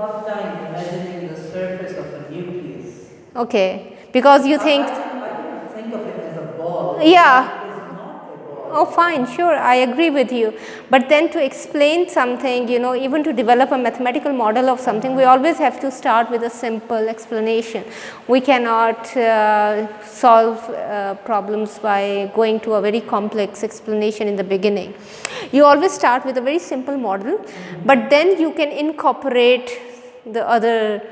hard time imagining the surface of a nucleus. Okay, because you think. I don't think of it as a ball. Yeah. It is not a ball. Oh, fine, sure, I agree with you. But then to explain something, you know, even to develop a mathematical model of something, we always have to start with a simple explanation. We cannot solve problems by going to a very complex explanation in the beginning. You always start with a very simple model, but then you can incorporate the other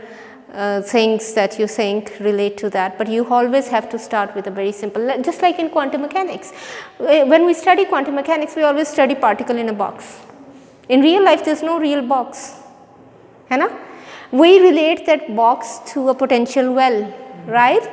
things that you think relate to that, but you always have to start with a very simple, just like in quantum mechanics. When we study quantum mechanics, we always study particle in a box. In real life, there is no real box, है ना? We relate that box to a potential well, right?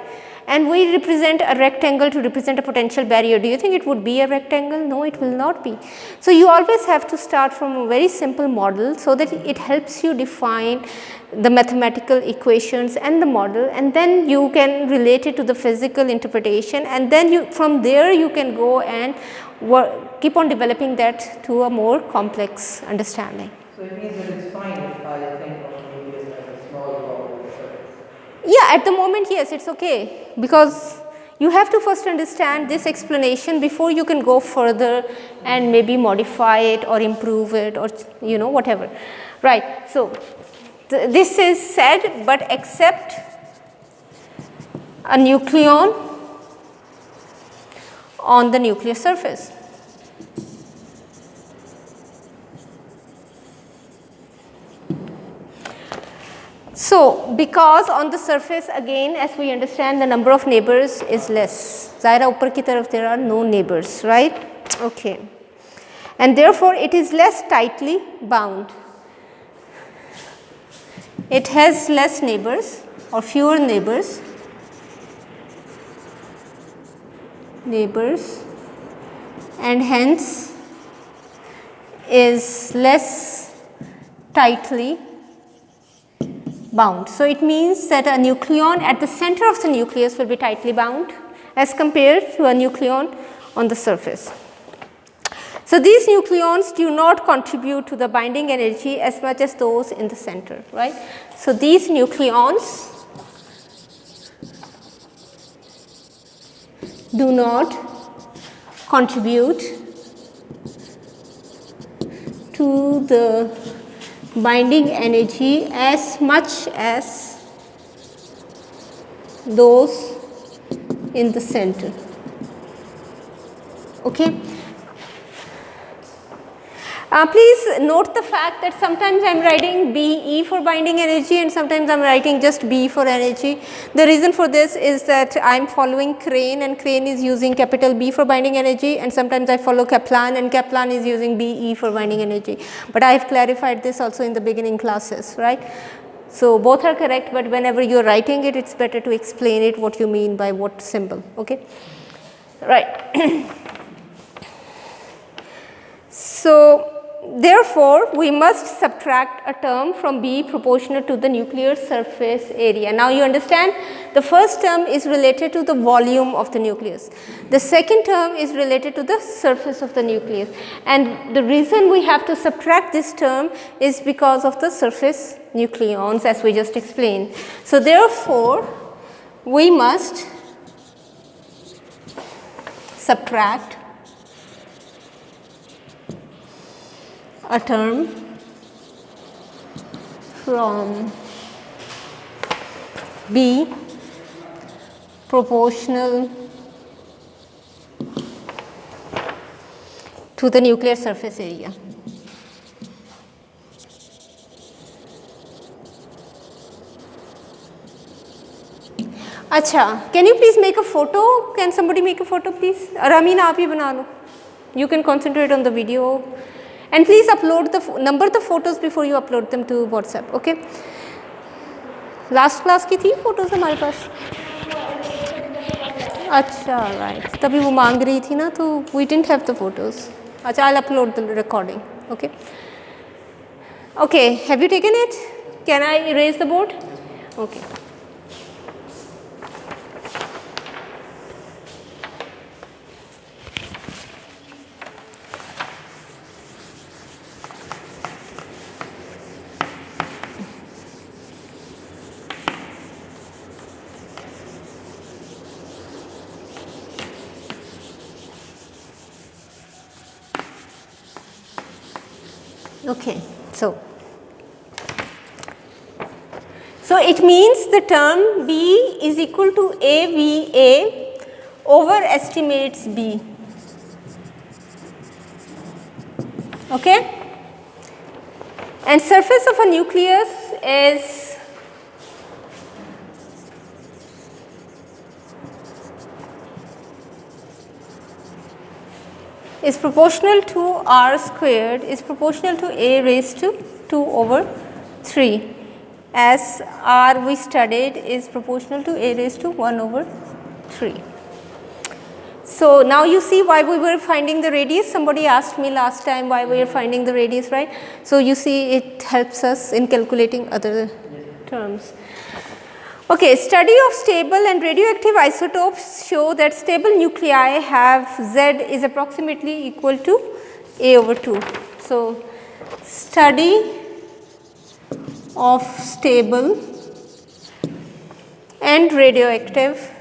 And we represent a rectangle to represent a potential barrier. Do you think it would be a rectangle? No, it will not be. So you always have to start from a very simple model so that it helps you define the mathematical equations and the model, and then you can relate it to the physical interpretation, and then you, from there you can go and keep on developing that to a more complex understanding. So it means that it's fine if I think of a nucleus as a small ball with a surface. Yeah, at the moment, yes, it's okay, because you have to first understand this explanation before you can go further and maybe modify it or improve it, or you know, whatever, right? So this is said, but accept a nucleon on the nuclear surface. So, because on the surface, again, as we understand, the number of neighbors is less. Zaira upar ki taraf there are no neighbors, right? Okay. And therefore, it is less tightly bound. It has less neighbors or fewer neighbors. And hence is less tightly bound. So it means that a nucleon at the center of the nucleus will be tightly bound as compared to a nucleon on the surface. So these nucleons do not contribute to the binding energy as much as those in the center, right? So these nucleons do not contribute to the binding energy as much as those in the center. Okay. Please note the fact that sometimes I am writing BE for binding energy and sometimes I am writing just B for energy. The reason for this is that I am following Crane, and Crane is using capital B for binding energy, and sometimes I follow Kaplan, and Kaplan is using BE for binding energy. But I have clarified this also in the beginning classes, right? So both are correct, but whenever you are writing it, it's better to explain it what you mean by what symbol, okay? Right. So therefore, we must subtract a term from B proportional to the nuclear surface area. Now you understand, the first term is related to the volume of the nucleus. The second term is related to the surface of the nucleus, and the reason we have to subtract this term is because of the surface nucleons, as we just explained. So therefore, we must subtract a term from B proportional to the nuclear surface area. Acha, can you please make a photo? Can somebody make a photo, please? Ramin, aap hi bana lo. You can concentrate on the video. And please upload number the photos before you upload them to WhatsApp, okay? Last class की थी photos हमारे पास? अच्छा, right. तभी वो मांग रही थी ना, तो we didn't have the photos. अच्छा, I'll upload the recording, okay? Okay, have you taken it? Can I erase the board? Okay. Okay, so it means the term B is equal to AVA over estimates B. Okay? And surface of a nucleus is proportional to R squared is proportional to A raised to 2 over 3, as R we studied is proportional to A raised to 1 over 3. So, now you see why we were finding the radius. Somebody asked me last time why we are finding the radius, right. So, you see it helps us in calculating other terms. Okay, study of stable and radioactive isotopes show that stable nuclei have Z is approximately equal to A over 2. So, study of stable and radioactive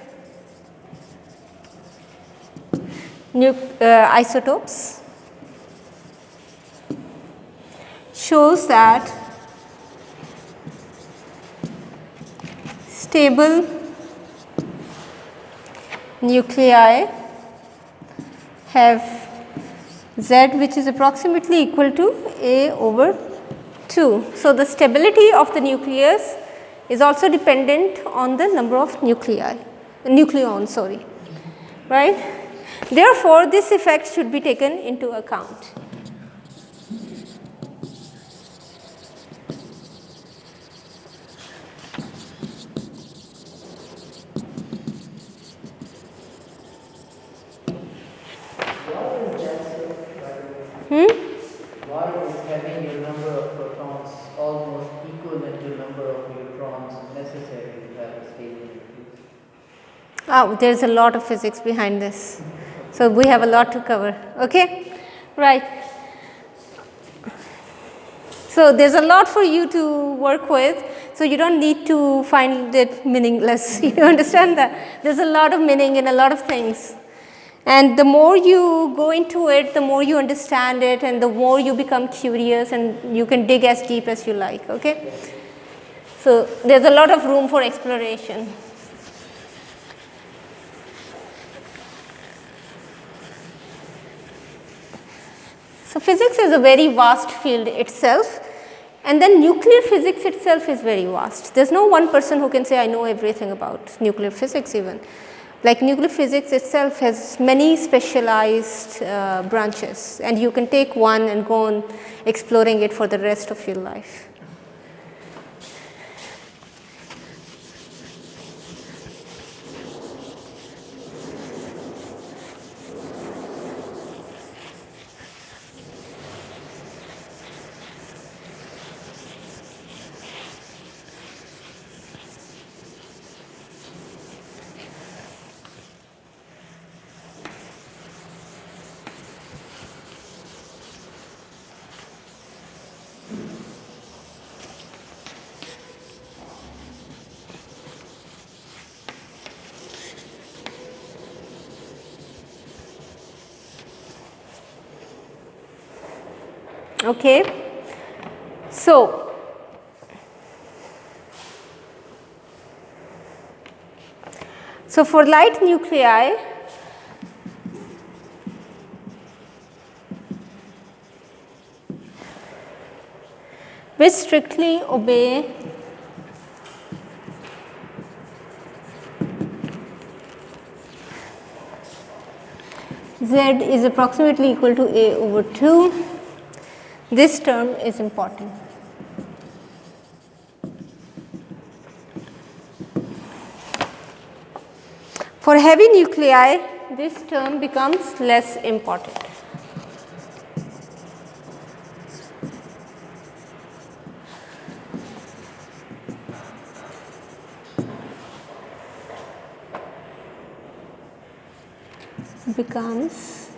isotopes shows that stable nuclei have Z which is approximately equal to A over 2. So, the stability of the nucleus is also dependent on the number of nucleons, sorry, right. Therefore, this effect should be taken into account. Why is having a number of protons almost equivalent to number of neutrons necessary to have a stable nucleus? Oh, there is a lot of physics behind this. So, we have a lot to cover, okay, right. So, there is a lot for you to work with. So, you do not need to find it meaningless, you understand that. There is a lot of meaning in a lot of things. And the more you go into it, the more you understand it and the more you become curious and you can dig as deep as you like, okay. So, there is a lot of room for exploration. So, physics is a very vast field itself, and then nuclear physics itself is very vast. There is no one person who can say I know everything about nuclear physics even. Like nuclear physics itself has many specialized branches, and you can take one and go on exploring it for the rest of your life. Okay. So, for light nuclei, which strictly obey Z is approximately equal to A over 2, this term is important. For heavy nuclei, this term becomes less important. Becomes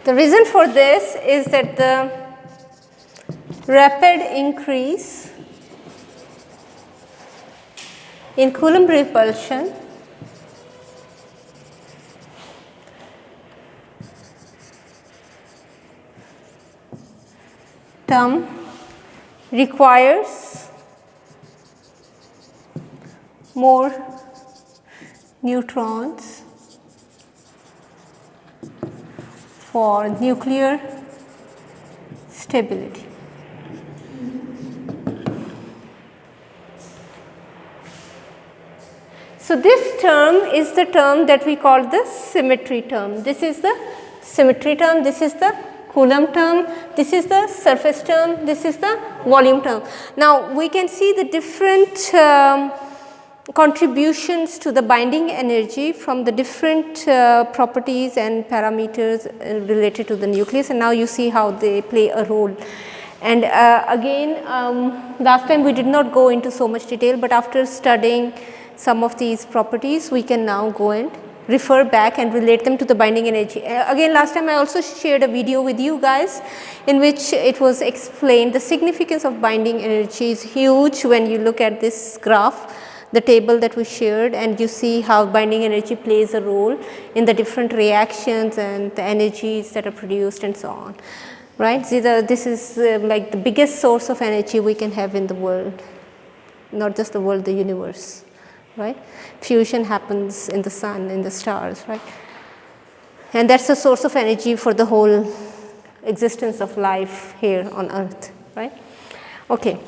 The reason for this is that the rapid increase in Coulomb repulsion term requires more neutrons for nuclear stability. So this term is the term that we call the symmetry term. This is the symmetry term, this is the Coulomb term, this is the surface term, this is the volume term. Now we can see the different contributions to the binding energy from the different properties and parameters related to the nucleus, and now you see how they play a role. And again, last time we did not go into so much detail, but after studying some of these properties, we can now go and refer back and relate them to the binding energy. Again, last time I also shared a video with you guys in which it was explained the significance of binding energy is huge when you look at this graph, the table that we shared, and you see how binding energy plays a role in the different reactions and the energies that are produced and so on, right. So this is like the biggest source of energy we can have in the world, not just the world, the universe, right. Fusion happens in the sun, in the stars, right, and that's the source of energy for the whole existence of life here on earth, right. Okay.